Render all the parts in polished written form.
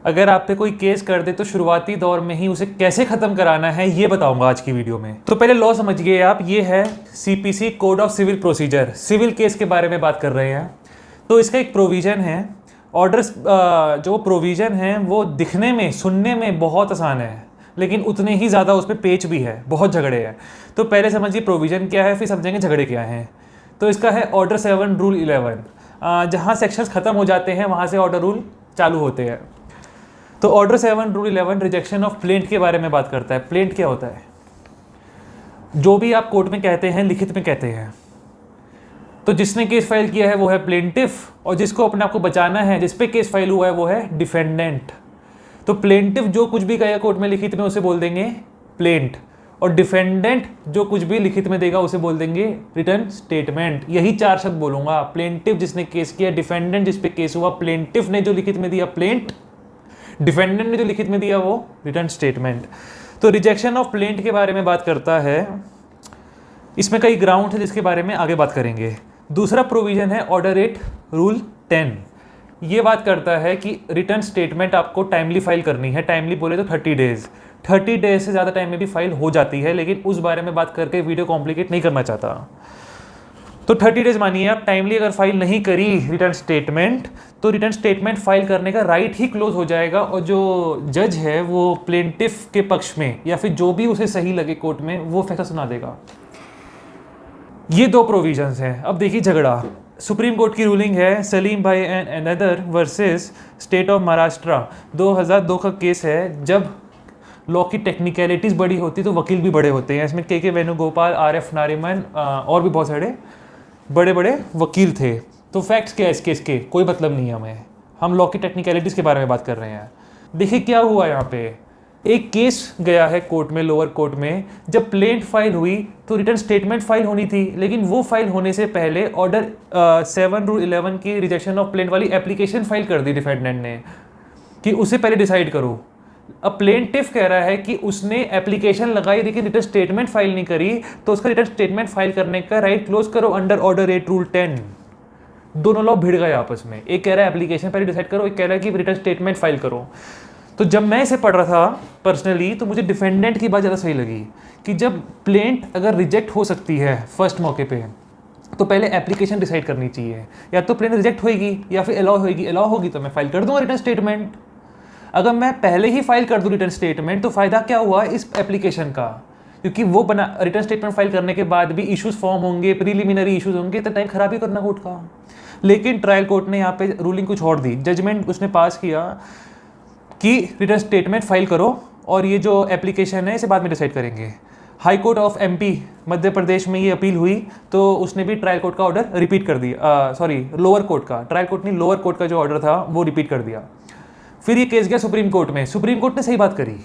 अगर आप पे कोई केस कर दे तो शुरुआती दौर में ही उसे कैसे ख़त्म कराना है ये बताऊंगा आज की वीडियो में। तो पहले लॉ समझिए आप, ये है CPC code of civil procedure, civil case के बारे में बात कर रहे हैं। तो इसका एक प्रोविज़न है, ऑर्डर्स जो प्रोविज़न है वो दिखने में सुनने में बहुत आसान है, लेकिन उतने ही ज़्यादा उस पर पेच भी है, बहुत झगड़े हैं। तो पहले समझिए प्रोविज़न क्या है, फिर समझेंगे झगड़े क्या हैं। तो इसका है ऑर्डर 7 रूल 11, जहाँ सेक्शंस ख़त्म हो जाते हैं वहाँ से ऑर्डर रूल चालू होते हैं। तो order 7 rule 11 rejection of plaint के बारे में बात करता है। प्लेंट क्या होता है? जो भी आप कोर्ट में कहते हैं, लिखित में कहते हैं। तो जिसने केस फाइल किया है वो है प्लेंटिफ, और जिसको अपने आप को बचाना है, जिस पे केस फाइल हुआ है वो है डिफेंडेंट। तो प्लेंटिफ जो कुछ भी कहेगा कोर्ट में लिखित में उसे बोल देंगे प्लेंट, और डिफेंडेंट जो कुछ भी लिखित में देगा उसे बोल देंगे रिटर्न स्टेटमेंट। यही 4 शब्द बोलूंगा, प्लेंटिफ जिसने केस किया, डिफेंडेंट जिस पे केस हुआ, प्लेंटिफ ने जो लिखित में दिया प्लेंट, डिफेंडेंट ने जो लिखित में दिया वो रिटर्न स्टेटमेंट। तो रिजेक्शन ऑफ प्लेंट के बारे में बात करता है। इसमें कई ग्राउंड है जिसके बारे में आगे बात करेंगे। दूसरा प्रोविजन है ऑर्डर 8 रूल 10। ये बात करता है कि रिटर्न स्टेटमेंट आपको टाइमली फाइल करनी है। टाइमली बोले तो 30 डेज, 30 डेज से ज़्यादा टाइम में भी फाइल हो जाती है, लेकिन उस बारे में बात करके वीडियो कॉम्प्लिकेट नहीं करना चाहता। तो 30 डेज मानिए आप, टाइमली अगर फाइल नहीं करी रिटर्न स्टेटमेंट, तो रिटर्न स्टेटमेंट फाइल करने का राइट ही क्लोज हो जाएगा, और जो जज है वो प्लेंटिफ के पक्ष में या फिर जो भी उसे सही लगे कोर्ट में वो फैसला सुना देगा। ये 2 प्रोविजंस हैं। अब देखिए झगड़ा, सुप्रीम कोर्ट की रूलिंग है सलीम भाई and another versus state of Maharashtra, 2002 का केस है। जब लॉ की टेक्निकलिटीज़ बड़ी होती तो वकील भी बड़े होते हैं। इसमें के वेणुगोपाल, RF नारिमन और भी बहुत सारे बड़े बड़े वकील थे। तो फैक्ट्स क्या है इस केस के, कोई मतलब नहीं है हमें, हम लॉ की टेक्निकलिटीज़ के बारे में बात कर रहे हैं। देखिए क्या हुआ यहाँ पे, एक केस गया है कोर्ट में, लोअर कोर्ट में। जब प्लेंट फाइल हुई तो रिटर्न स्टेटमेंट फाइल होनी थी, लेकिन वो फाइल होने से पहले ऑर्डर 7 रूल 11 की रिजेक्शन ऑफ प्लेंट वाली एप्लीकेशन फाइल कर दी डिफेंडेंट ने, कि उसे पहले डिसाइड करो। अब प्लेंटिफ कह रहा है कि उसने एप्लीकेशन लगाई लेकिन रिटर्न स्टेटमेंट फाइल नहीं करी, तो उसका रिटर्न स्टेटमेंट फाइल करने का राइट क्लोज करो अंडर ऑर्डर 8 रूल 10। दोनों लोग भिड़ गए आपस में, एक कह रहा है एप्लीकेशन पहले डिसाइड करो, एक कह रहा है कि रिटर्न स्टेटमेंट फाइल करो। तो जब मैं इसे पढ़ रहा था पर्सनली, तो मुझे डिफेंडेंट की बात ज़्यादा सही लगी कि जब प्लेंट अगर रिजेक्ट हो सकती है फर्स्ट मौके पे, तो पहले एप्लीकेशन डिसाइड करनी चाहिए। या तो प्लेंट रिजेक्ट होगी या फिर अलाउ होगी। अलाउ होगी तो मैं फाइल कर दूंगा रिटर्न स्टेटमेंट। अगर मैं पहले ही फाइल कर दूं रिटर्न स्टेटमेंट, तो फ़ायदा क्या हुआ इस एप्लीकेशन का, क्योंकि वो बना रिटर्न स्टेटमेंट फाइल करने के बाद भी इश्यूज फॉर्म होंगे, प्रीलिमिनरी इश्यूज होंगे, तो टाइम खराब ही करना कोर्ट का। लेकिन ट्रायल कोर्ट ने यहाँ पे रूलिंग कुछ और दी, जजमेंट उसने पास किया कि रिटर्न स्टेटमेंट फाइल करो और ये जो एप्लीकेशन है इसे बाद में डिसाइड करेंगे। High court of MP Madhya Pradesh में ये अपील हुई, तो उसने भी ट्रायल कोर्ट का ऑर्डर रिपीट कर दिया, लोअर कोर्ट का, ट्रायल कोर्ट ने लोअर कोर्ट का जो ऑर्डर था वो रिपीट कर दिया। फिर ये केस गया सुप्रीम कोर्ट में। सुप्रीम कोर्ट ने सही बात करी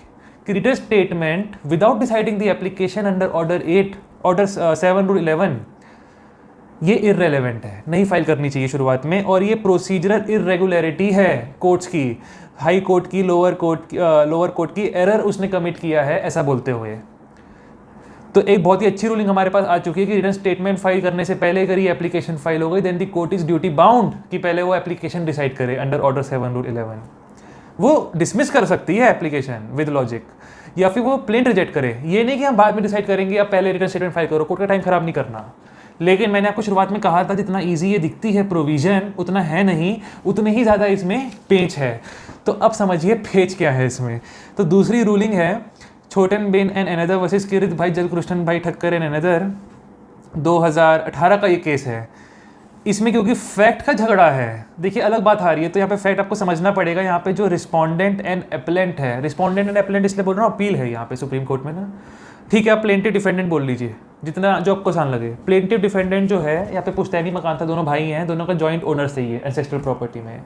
कि return statement without deciding the application under order 7 rule 11 ये इररेलेवेंट है, नहीं फाइल करनी चाहिए शुरुआत में, और ये प्रोसीजरल इरेगुलरिटी है कोर्ट्स की, हाई कोर्ट की, लोअर कोर्ट की एरर उसने कमिट किया है ऐसा बोलते हुए। तो एक बहुत ही अच्छी रूलिंग हमारे पास आ चुकी है कि रिटर्न स्टेटमेंट फाइल करने से पहले अगर ये एप्लीकेशन फाइल हो गई, then the court is duty bound कि पहले वो एप्लीकेशन डिसाइड करे अंडर ऑर्डर 7 रूल 11। वो डिसमिस कर सकती है एप्लीकेशन विद लॉजिक, या फिर वो प्लेंट रिजेक्ट करे। ये नहीं कि हम बाद में डिसाइड करेंगे, आप पहले रिटर्न स्टेटमेंट फाइल करो, कोर्ट का टाइम खराब नहीं करना। लेकिन मैंने आपको शुरुआत में कहा था जितना इजी ये दिखती है प्रोविजन उतना है नहीं, उतने ही ज़्यादा इसमें पेच है। तो अब समझिए पेच क्या है इसमें। तो दूसरी रूलिंग है छोटनबेन एंड अनदर वर्सेस किरित भाई जलकृष्णन भाई ठक्कर एंड अनदर, 2018 का ये केस है। इसमें क्योंकि फैक्ट का झगड़ा है, देखिए अलग बात आ रही है, तो यहाँ पे फैक्ट आपको समझना पड़ेगा। यहाँ पे जो रिस्पोंडेंट एंड एप्लेंट है, रिस्पोंडेंट एंड एप्लेंट इसलिए बोल रहा हूँ, अपील है यहाँ पे सुप्रीम कोर्ट में ना, ठीक है। आप प्लेंटिव डिफेंडेंट बोल लीजिए, जितना जो आपको आसान लगे। प्लेंटिव डिफेंडेंट जो है, यहाँ पे पुश्तैनी मकान था, दोनों भाई हैं, दोनों का जॉइंट ओनर्स है ये एंसेस्ट्रल प्रॉपर्टी में।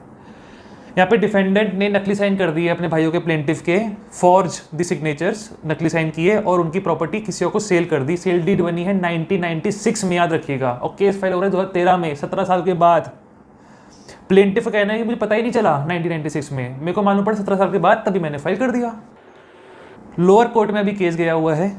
यहाँ पे डिफेंडेंट ने नकली साइन कर दिए अपने भाइयों के प्लेंटिव के, फॉर्ज द सिग्नेचर्स, नकली साइन किए और उनकी प्रॉपर्टी किसी को सेल कर दी। सेल डीड बनी है 1996 में, याद रखिएगा, और केस फाइल हो रहा है 2013 में, 17 साल के बाद। प्लेंटिफ का कहना है कि मुझे पता ही नहीं चला 1996 में, मेरे को मालूम पड़ा 17 साल के बाद, तभी मैंने फाइल कर दिया। लोअर कोर्ट में अभी केस गया हुआ है।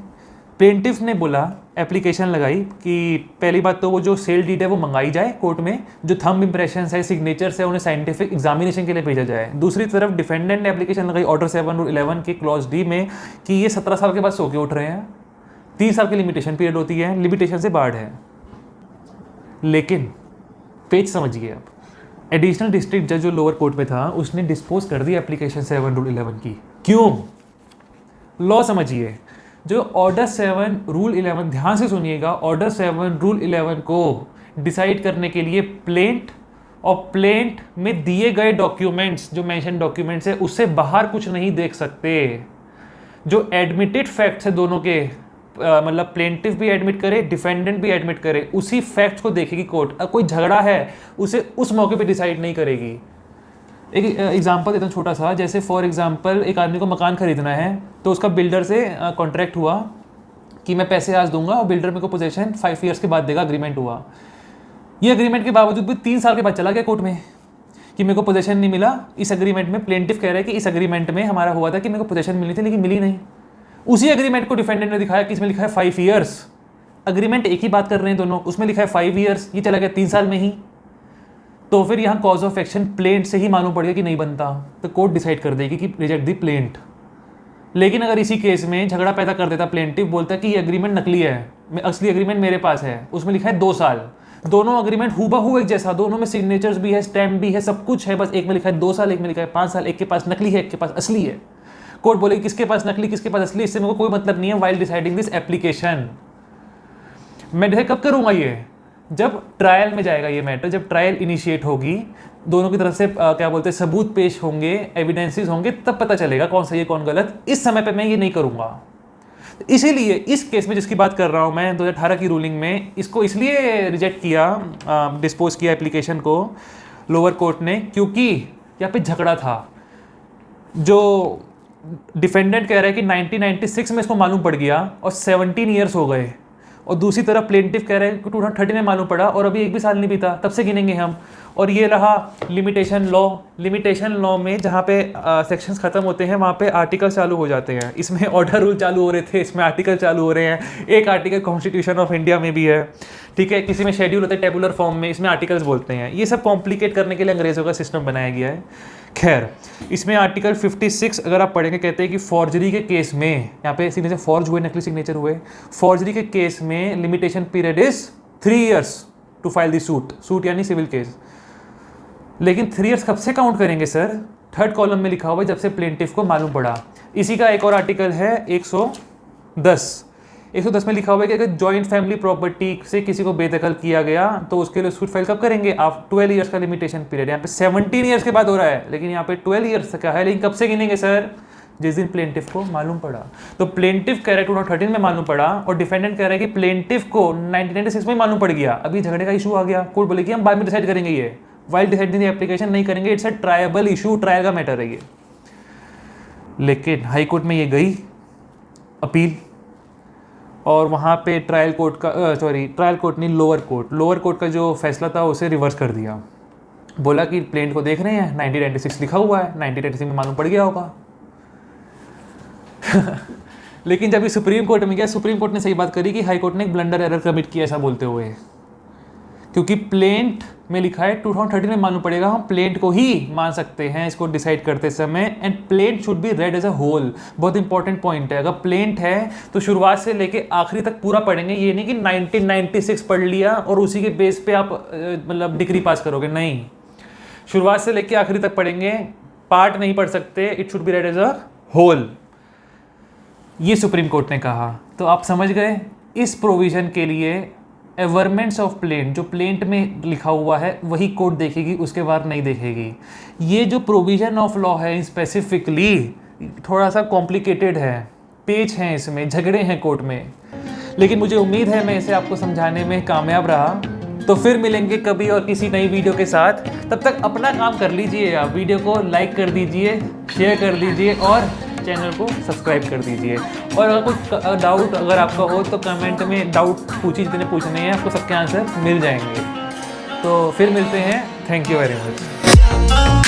प्लेंटिफ ने बोला एप्लीकेशन लगाई कि पहली बात तो वो जो सेल डीड है वो मंगाई जाए कोर्ट में, जो थंब इंप्रेशन है, सिग्नेचर्स है, उन्हें साइंटिफिक एग्जामिनेशन के लिए भेजा जाए। दूसरी तरफ डिफेंडेंट ने एप्लीकेशन लगाई ऑर्डर 7 रूल 11 के क्लॉज डी में कि ये 17 साल के बाद सो के उठ रहे हैं, 3 साल की लिमिटेशन पीरियड होती है, लिमिटेशन से बाहर है। लेकिन पेज समझिए आप, एडिशनल डिस्ट्रिक्ट जज जो लोअर कोर्ट में था उसने डिस्पोज कर दी एप्लीकेशन 7 रूल 11 की। क्यों? लॉ समझिए, जो ऑर्डर 7 रूल 11, ध्यान से सुनिएगा, ऑर्डर 7 रूल 11 को डिसाइड करने के लिए प्लेंट और प्लेंट में दिए गए डॉक्यूमेंट्स, जो मेंशन डॉक्यूमेंट्स है, उससे बाहर कुछ नहीं देख सकते। जो एडमिटेड फैक्ट्स है दोनों के, मतलब प्लेंटिफ भी एडमिट करे, डिफेंडेंट भी एडमिट करे, उसी फैक्ट्स को देखेगी कोर्ट। कोई झगड़ा है उसे उस मौके पे डिसाइड नहीं करेगी। एक एग्जांपल देता हूँ छोटा सा, जैसे फॉर एग्जांपल एक आदमी को मकान खरीदना है तो उसका बिल्डर से कॉन्ट्रैक्ट हुआ कि मैं पैसे आज दूंगा और बिल्डर मेरे को पोजीशन 5 ईयर्स के बाद देगा, एग्रीमेंट हुआ। ये एग्रीमेंट के बावजूद भी 3 साल के बाद चला गया कोर्ट में कि मेरे को पोजीशन नहीं मिला। इस एग्रीमेंट में प्लेंटिफ कह रहा है कि इस एग्रीमेंट में हमारा हुआ था कि मेरे को पोजीशन मिली थी, लेकिन मिली नहीं। उसी एग्रीमेंट को डिफेंडेंट ने दिखाया कि इसमें लिखा है 5 ईयर्स, एग्रीमेंट एक ही बात कर रहे हैं दोनों, उसमें लिखा है 5 ईयर्स, ये चला गया 3 साल में ही। तो फिर यहाँ कॉज ऑफ एक्शन प्लेंट से ही मालूम पड़ेगा कि नहीं बनता, तो कोर्ट डिसाइड कर देगी कि रिजेक्ट दी प्लेंट। लेकिन अगर इसी केस में झगड़ा पैदा कर देता, प्लेंटिफ बोलता है कि ये एग्रीमेंट नकली है, असली एग्रीमेंट मेरे पास है, उसमें लिखा है 2 साल, दोनों एग्रीमेंट हूबहू एक जैसा, दोनों में सिग्नेचर्स भी है, स्टैम्प भी है, सब कुछ है, बस एक में लिखा है 2 साल, एक में लिखा है 5 साल, एक के पास नकली है, एक के पास असली है। कोर्ट बोलेगी किसके पास नकली किसके पास असली, इससे मेरे को कोई मतलब नहीं है वाइल डिसाइडिंग दिस एप्लीकेशन। मैं कब करूँगा ये? जब ट्रायल में जाएगा ये मैटर, जब ट्रायल इनिशिएट होगी, दोनों की तरफ से क्या बोलते हैं सबूत पेश होंगे, एविडेंसेस होंगे, तब पता चलेगा कौन सही है कौन गलत। इस समय पे मैं ये नहीं करूँगा। इसीलिए इस केस में जिसकी बात कर रहा हूँ मैं, 2018 की रूलिंग में इसको इसलिए रिजेक्ट किया, डिस्पोज किया एप्लीकेशन को लोअर कोर्ट ने, क्योंकि यहाँ पे झगड़ा था। जो डिफेंडेंट कह रहा है कि 1996 में इसको मालूम पड़ गया और 17 ईयर्स हो गए, और दूसरी तरफ प्लेंटिफ कह रहे हैं कि 2013 में मालूम पड़ा और अभी एक भी साल नहीं बीता, तब से गिनेंगे हम। और ये रहा लिमिटेशन लॉ। लिमिटेशन लॉ में जहाँ पे सेक्शंस खत्म होते हैं वहाँ पे आर्टिकल चालू हो जाते हैं। इसमें ऑर्डर रूल चालू हो रहे थे, इसमें आर्टिकल चालू हो रहे हैं। एक आर्टिकल कॉन्स्टिट्यूशन ऑफ इंडिया में भी है, ठीक है, किसी में शेड्यूल होता है टेबुलर फॉर्म में, इसमें आर्टिकल्स बोलते हैं। ये सब कॉम्प्लिकेट करने के लिए अंग्रेजों का सिस्टम बनाया गया है। खैर, इसमें आर्टिकल 56 अगर आप पढ़ेंगे, कहते हैं कि फॉर्जरी के केस में, यहाँ पे सिग्नेचर फॉर्ज हुए, नकली सिग्नेचर हुए, फॉर्जरी के केस में limitation period is 3 years to file the suit. Suit यानी सिविल केस। लेकिन 3 ईयर्स कब से काउंट करेंगे सर? 3rd कॉलम में लिखा हुआ है जब से प्लेंटिफ को मालूम पड़ा। इसी का एक और आर्टिकल है 110 में लिखा हुआ है कि अगर जॉइंट फैमिली प्रॉपर्टी से किसी को बेदखल किया गया तो उसके लिए सूट फाइल कब करेंगे? आप 12 ईयर्स का लिमिटेशन पीरियड। यहाँ पे 17 ईयर्स के बाद हो रहा है, लेकिन यहाँ पे 12 ईयर्स का है। लेकिन कब से गिनेंगे सर? जिस दिन प्लेंटिफ को मालूम पड़ा। तो प्लेंटिफ कह रहा है 2013 में मालूम पड़ा और डिफेंडेंट कह रहा है कि प्लेंटिफ को 1996 में मालूम पड़ गया। अभी झगड़े का इशू आ गया, कोर्ट बोलेगी हम बाद में डिसाइड करेंगे, ये वाइल डिसाइडिंग एप्लीकेशन नहीं करेंगे, it's a tribal issue, trial का मैटर है ये। लेकिन हाई कोर्ट में ये गई अपील, और वहाँ पे ट्रायल कोर्ट नहीं, लोअर कोर्ट का जो फैसला था उसे रिवर्स कर दिया। बोला कि प्लेंट को देख रहे हैं 1996 लिखा हुआ है, 1996 में मालूम पड़ गया होगा। लेकिन जब ये सुप्रीम कोर्ट में गया, सुप्रीम कोर्ट ने सही बात करी कि हाई कोर्ट ने एक ब्लंडर एरर कमिट किया, ऐसा बोलते हुए, क्योंकि प्लेंट में लिखा है 2013 में मालूम पड़ेगा, हम प्लेंट को ही मान सकते हैं इसको डिसाइड करते समय। And plaint should be read as a whole. बहुत इंपॉर्टेंट पॉइंट है, अगर प्लेंट है तो शुरुआत से लेके आखिरी तक पूरा पढ़ेंगे। ये नहीं कि 1996 पढ़ लिया और उसी के बेस पे आप मतलब डिग्री पास करोगे, नहीं, शुरुआत से लेके आखिरी तक पढ़ेंगे, पार्ट नहीं पढ़ सकते। It should be read as a whole, ये सुप्रीम कोर्ट ने कहा। तो आप समझ गए, इस प्रोविजन के लिए एवरमेंट्स ऑफ प्लेंट, जो प्लेंट में लिखा हुआ है वही कोर्ट देखेगी, उसके बाद नहीं देखेगी। ये जो प्रोविजन ऑफ लॉ है स्पेसिफिकली थोड़ा सा कॉम्प्लिकेटेड है, पेच हैं इसमें, झगड़े हैं कोर्ट में, लेकिन मुझे उम्मीद है मैं इसे आपको समझाने में कामयाब रहा। तो फिर मिलेंगे कभी और किसी नई वीडियो के साथ। तब तक अपना काम कर लीजिए, आप वीडियो को लाइक कर दीजिए, शेयर कर दीजिए और चैनल को सब्सक्राइब कर दीजिए। और अगर कुछ डाउट अगर आपका हो तो कमेंट में डाउट पूछिए, जितने पूछने हैं आपको सबके आंसर मिल जाएंगे। तो फिर मिलते हैं, थैंक यू वेरी मच।